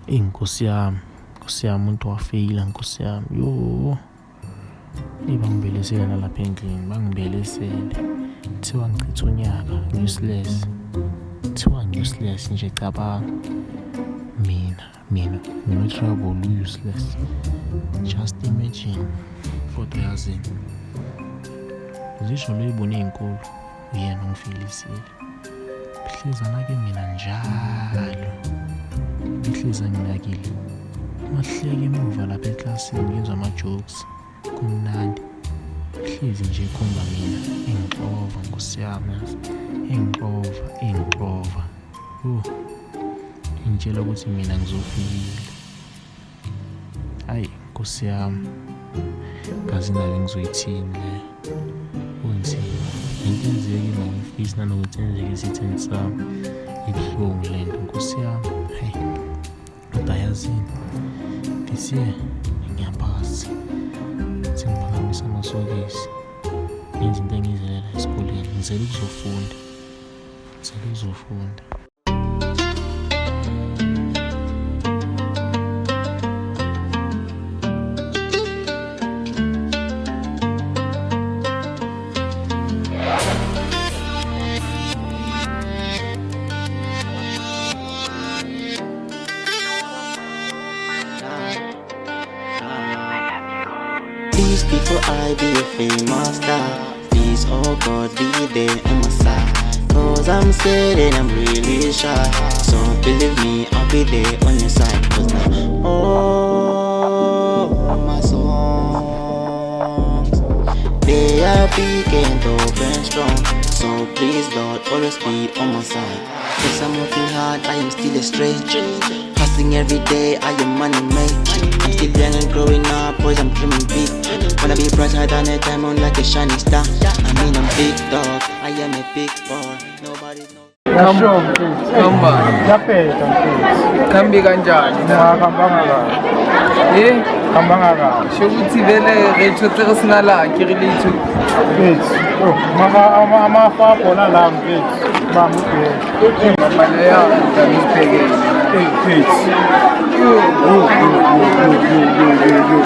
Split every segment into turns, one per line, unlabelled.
Inkosi yami umuntu wafeyila nkosi yami. Yo. Bangibelesela lapha endlini, bangibelesele. Kuthiwa ngichitha unyaka useless. Kuthiwa useless nje cabanga. Mina trouble useless. Just imagine for the yazini. Zisho loyibona izinkulu uyena ungifilisile. Bihlizana ke mina njalo. Bihlizana nginakile. Mahleke emuva lapha eklasini ngizwa ama-jokes. Kumnandi. Bihlezi nje khomba mina engixova nkosi yami. Engixova. Ngitshela ukuthi mina ngizofikile. Hayi nkosi yami. Ngazi nawe ngizoyithini le. Unzima. Ngiyenzeke ngifisa nanokuthi enzeke isithembu sami. Ibuhlungu lento nkosi yami. Hey. Kodwa yazini. This year ngiyapasa. Sengiphakamisa amasokisi. Izinto engizelela esikoleni. Ngizela ukuzofunda.
Please before I be a famous star, please oh God be there on my side. Cause I'm scared and I'm really shy. So believe me, I'll be there on your side. Cause now all my songs, they are big and dope and strong. So please Lord, always be on my side. Yes, I'm working hard, I am still a stranger. Hustling every day, I am money making. I'm still young and growing up, boys, I'm dreaming big. Wanna be brighter than a diamond like a shining star. I mean I'm big dog, I am a big boy. Nobody knows.
Kambi kanjani na kambanga shokuthi vele retho sinala kirilithu
maka amafa bona la mfethu bamubhe
mama ya ngipheke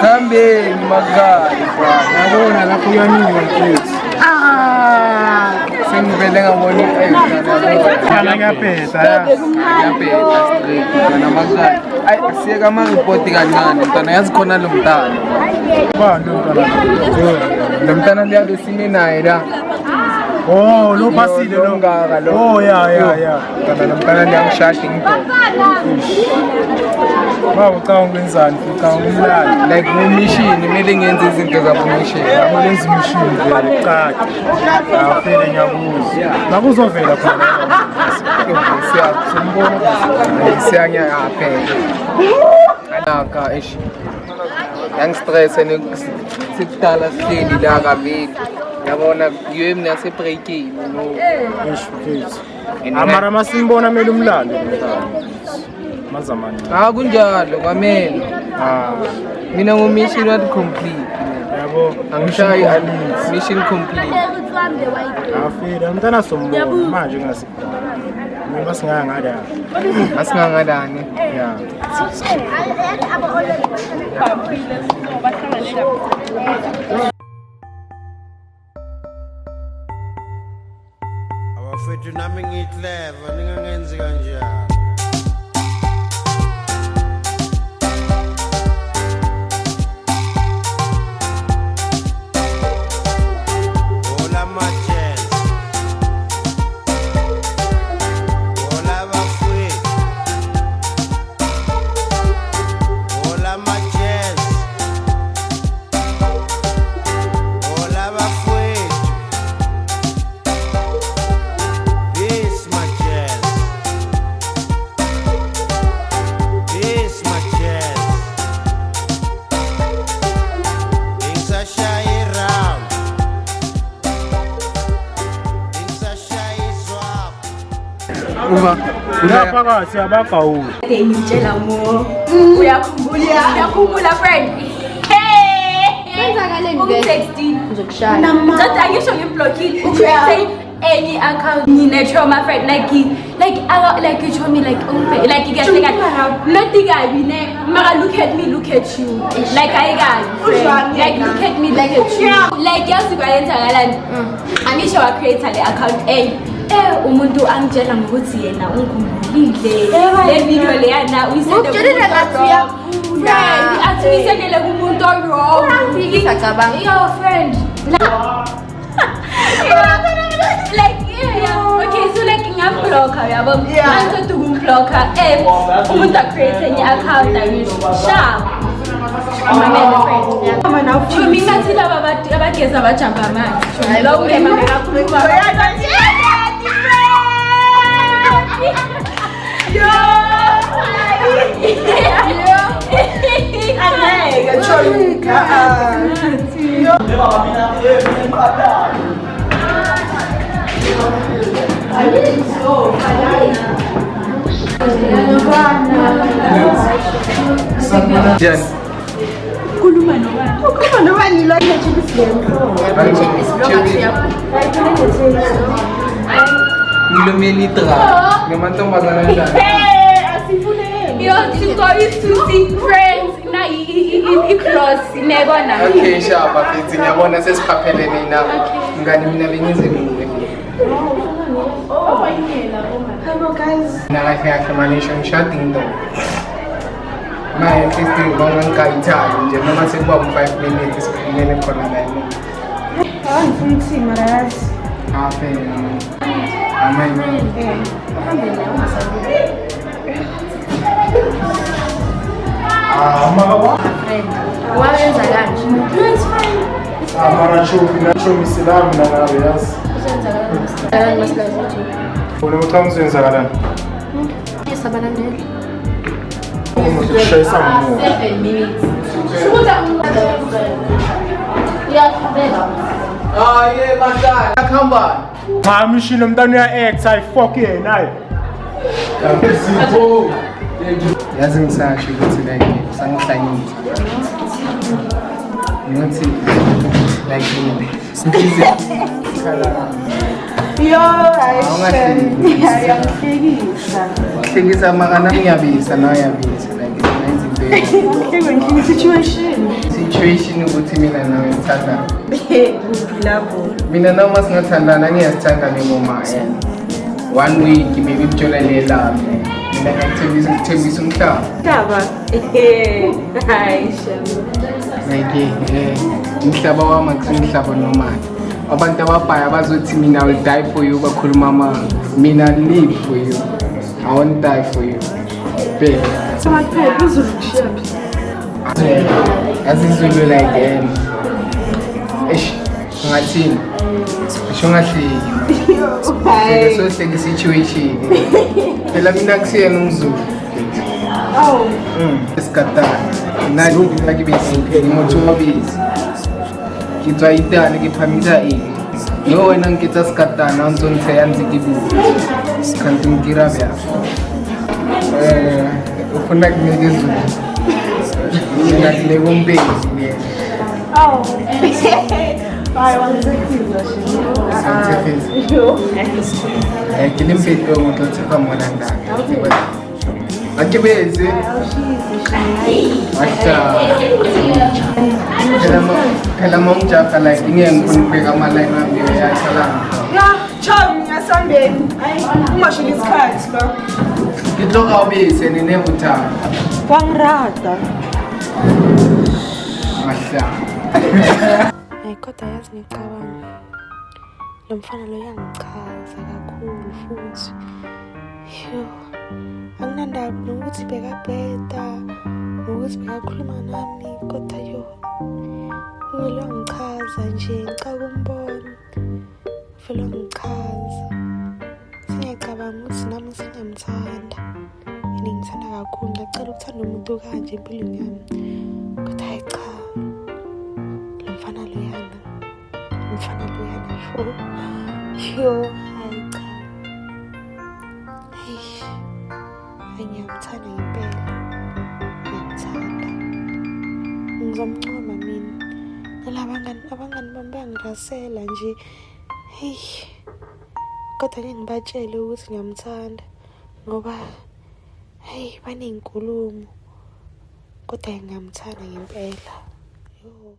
kambe magari
yabona lapho uyamini mfethu
sengivele ngabona
ngiyaphetha
straight na magari ay siyeka maripoti kancane mntana yazi khona lo mntana lo mntana liyabe sine naye la
oh lo pasile lo
ngaka lo
oh ya
lo mntana liyangishaya ngidoko
ucabanga ukwenzani ucabanga umlando
like mission kumele ngenze izinto zabomission
abalenza imishini vele caca afele ngakuzovela khona
siyanya yaphela anaka ish yang stress and sikudala sihleli la kaveli yabona yiyo mina sebreakini no
mfethu amara masimbona mele umlando mazamani
kunjalo kwamele mina ngomission what complete
yabo
angishayi mission complete
afela mntana sombona manje ngasikudala
masingangadani
ya
abafethu nami ngiclever ningangenzi kanjalo.
phakathi abagawula
ngitshela mo uyakhumbula friend
Kwenzakaleni ke? Ngizokushaya.
Kodwa angisho ngimblokile. Say any account ngine trauma friend like like you told me like you guys like nothing I be Mara, look at me, look at you. Like I got like look at me, look at you. Like girls who are in Thailand, I need to create an account. Umuntu angitshela ngokuthi yena ungumlile le video le yana uyisende friend athi uyisendele kumuntu wrong ufika cabanga your friend like yeah okay so like ngiyamblocker yabo manje ukumblocker umuntu acreate enye account ayisho sharp mina thina abageza abajamba manje lo ungema ngakakhuluma yo
Okay, sharp. After ngiyabona sesiphaphelene na ngani mina bengizemile.
Hello guys.
Nakahle manisho ngishadile ndo. Manje sister ngangikayithali nje noma sekuba 5 minutes sikhulele khona la yini.
Ngifuna ukuthi marazi.
Amen.
Mama
wayenza kanje no it's fine
mara show misilamu na ngabe yazi ule muthamzo yenzakalani
sabalandeli
ukushayisa mu
7 minutes
Yeah, basta. Come back.
Mishilo mntana ya ex I fuck yena naye
yazi ngisasho ukuthi like sangihlanyisa ngathi like singize khala
yo ayamhlekisa
hlekisa makana ngiyabisa nawe yabisa like
ngenza
situation ukuthi mina nawe ngithanda
lapho
mina nawe masingathandana ngiyazithanda ngengoma one week maybe kujolelela mina ngikuthembisa umhlaba
taba hayi
like umhlaba wami akusimhlaba nomali abantu ababhaya bazothi mina will die for you bakhuluma mina live for you I won't die for you phela
so maphela uzokushiya
azizulu like ngathini sho ngahleki so hleki situation phela mina kusiyena umzulu esikatana nani ngifake bese ngimotshobisi ngitswa itani ngiphamisa yo wena ngitsa sikatana ntsontshe yanzi kibuka kanti ngikira bya ufuna kunike mina kule kumbezi
I want to
kilimbeto ngoto tsefa mona ndaka akibeze asha phela mongijapha like ingengifuna ukubeka ama-line wami yasalama
Ciao, niyasambeni. Ungashilo isikhathi la.
ngitloka ubise ninevuthana
Wangirada.
asha
kodwa yazi ngicabanga lo mfana lo yangichaza kakhulu futhi anginandaba nokuthi bekabheda nokuthi bekakhuluma nami kodwa vele wangichaza nje ngicaka umbona vele wangichaza singiyacabanga ukuthi nami sengiyamthanda yini ngithanda kakhulu ngiyacela ukuthanda umuntu kanje empilweni yami kodwa hayi cha mfana loyana hayi cha ngiyamthanda ngempela ngiyamthanda ngizomncoma mina nalabangani bami bangirasela nje kodwa ngeke ngibatshele ukuthi ngiyamthanda ngoba hey banenkulumo kodwa ngiyamthanda ngempela. Yo.